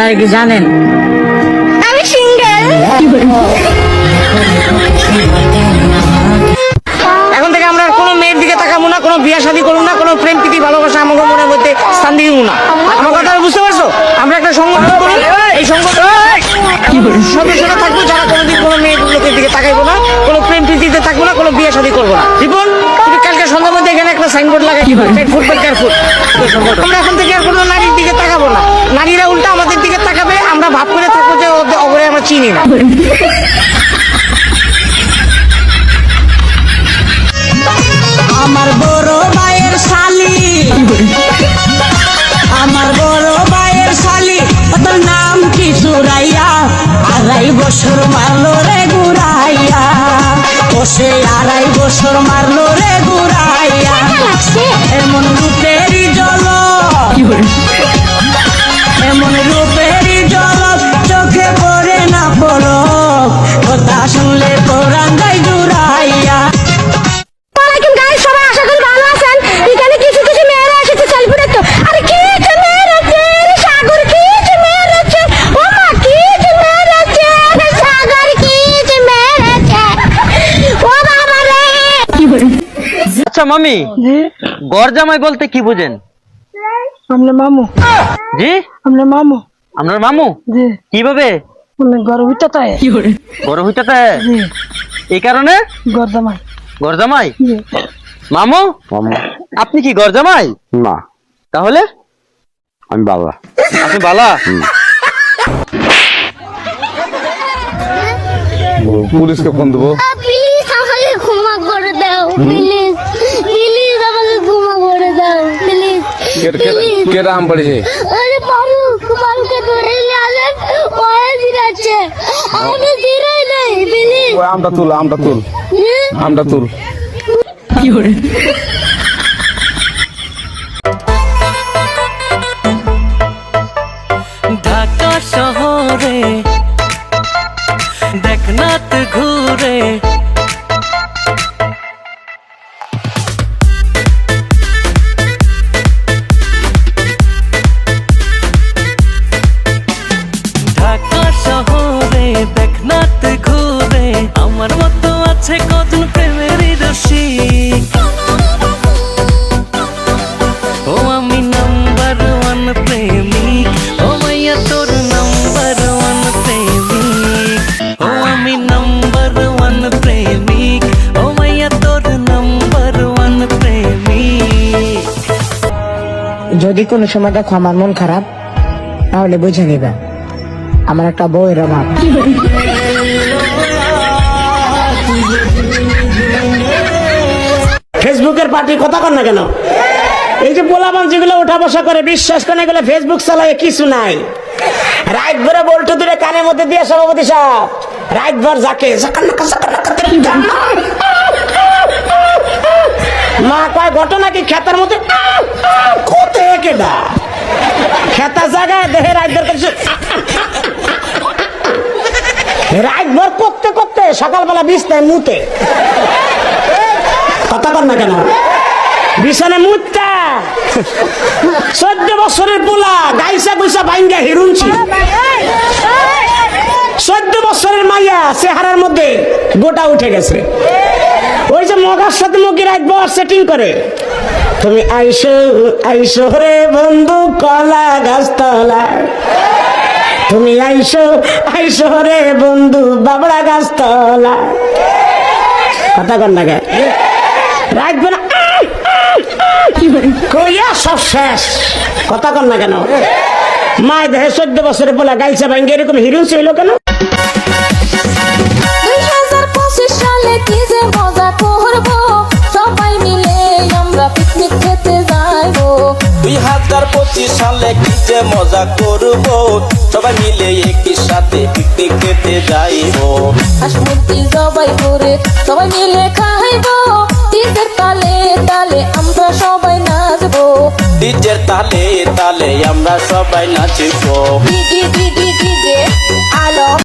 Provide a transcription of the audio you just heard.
আপনারা কি জানেন আমি সিঙ্গেল। এখন থেকে আমরা কোনো মেয়ের দিকে তাকাবো না, কোনো বিয়ে শাদী করবো না, কোনো প্রেম প্রীতি ভালোবাসা আমাদের মনের মধ্যে স্থান দিব না। আমার কথা বুঝতে পারছো? আমরা একটা সংগঠন করি, এই সংগঠন সদস্যরা থাকবো যারা কোনোদিন কোনো মেয়ের লোকের দিকে তাকাইবো না, কোনো প্রেম প্রীতিতে থাকবো না, কোনো বিয়ে শাদী করবো না। রিপন, তুমি কালকে সন্ধ্যার মধ্যে এখানে একটা সাইনবোর্ড লাগাই ফুটবল কেয়ারফুল। আমরা এখন থেকে আর কোনো নারীর দিকে তাকাবো না, নারীরা উল্টা আমাদের দিকে তাকাবে, আমরা ভাব করে থাকবো যে ওরে আমরা চিনি না। আমার বড় ভাইয়ের শালি, আমার বড় ভাইয়ের শালি, তোর নাম কি সুরাইয়া, 2.5 বছর মারলো রে ঘুরাইয়া, ও সে 2.5 বছর মারলো রে ঘুরাইয়া। এমন রূপেরই জলক, এমন রূপেরই জলক, চোখে পড়ে না পলক, কথা শুনলে কোরআন যায় জুড়াইয়া। ওয়ালাইকুম গাইস, সবাই আশা করি ভালো আছেন। এখানে কিছু কিছু মেয়েরা এসেছে সেলফি দেখতে। আরে কি যে মেরেছে রে সাগর, কি যে মেরেছে, ও মা কি যে মেরেছে রে সাগর, কি যে মেরেছে, ও বাবা রে। আচ্ছা মামি, গড় জামাই বলতে কি বুঝেন? আমনে মামু, জি আমনে মামু, আপনার মামু জি কিভাবে মানে গরু হইতাতায়, বড় হইতাতে? এই কারণে গর জামাই, গড় জামাই। জি। মামু, আপনি কি গড় জামাই? না, তাহলে আমি বাবা। আপনি বালা? পুলিশকে ফোন দেবো। প্লিজ আমাকে ক্ষমা করে দাও, প্লিজ প্লিজ আমাকে ক্ষমা করে দাও, প্লিজ কে রাম পড়েছে? আরে ফারুককে ধরে নিয়ে আসেন, ওয়ে দিরাচ্ছে, আমি দিরাই নাই, প্লিজ। ওই আমটা তুল, আমটা তুল, আমটা তুল। ঢাকা শহরে দেখনাথ ঘুরে, ঢাকা শহরে দেখনাথ ঘুরে, আমার মতো আছে কজন প্রেমেরই রসিক। ও আমি নাম্বার 1 প্রেমিক, ও মাইয়া তোর নাম্বার 1 প্রেমিক, ও আমি নাম্বার 1 প্রেমিক, ও মাইয়া তোর নাম্বার 1 প্রেমিক। যদি কোনো সময় দেখো আমার মন খারাপ, তাহলে বুঝে নিবে আমার একটা বউয়ের অভাব। ফেসবুকের পার্টি কথা কর না কেন? এই যে পোলাপান যেগুলো উঠা বসা করে, বিশ্বাস করে এগুলো ফেসবুক চালায় কিছু নাই। রাত ভরে বল্টু দূরে কানের মধ্যে দিয়ে সভাপতি সাহেব রাত ভর যাকে মা কয় ঘটনা কি খেতার মধ্যে কোথায় কেডা খেতা জায়গায় দেহে রাত ভর করছে, রাত ভর করতে করতে সকালবেলা বিছনায় মুতে। কথা কর না কেন? বিছানে মুতটা 14 বছরের পোলা গাইসা গুইসা বাইঙ্গা হিরুনছি, 14 বছরের মাইয়া চেহারার মধ্যে গোটা উঠে গেছে। ওই যে মগার সাথে মগি রাখবো আর সেটিং করে, তুমি আইসো আইসো রে বন্ধু কলা গাছতলা, তুমি আইসো আইসো রে বন্ধু বাবড়া গাছতলা। কথা কর না গে? রাখবে না কইয়া সব শেষ। কথা কর না কেন? মায় দেহে 14 বছরে বলা গাইছে ভাঙ্গে এরকম হিরো ছিল কেন? 2025 সালে কি যে মজা করবো, সবাই মিলে আমরা পিকনিক খেতে যাইবো। 2025 সালে কি যে মজা করব, সবাই মিলে একই সাথে পিকনিক খেতে যাইবো। হাসমুরগি জবাই করে সবাই মিলে খাইবো, ডিজের তালে তালে আমরা সবাই নাচবো, ডিজের তালে তালে আমরা সবাই নাচবো। DD DD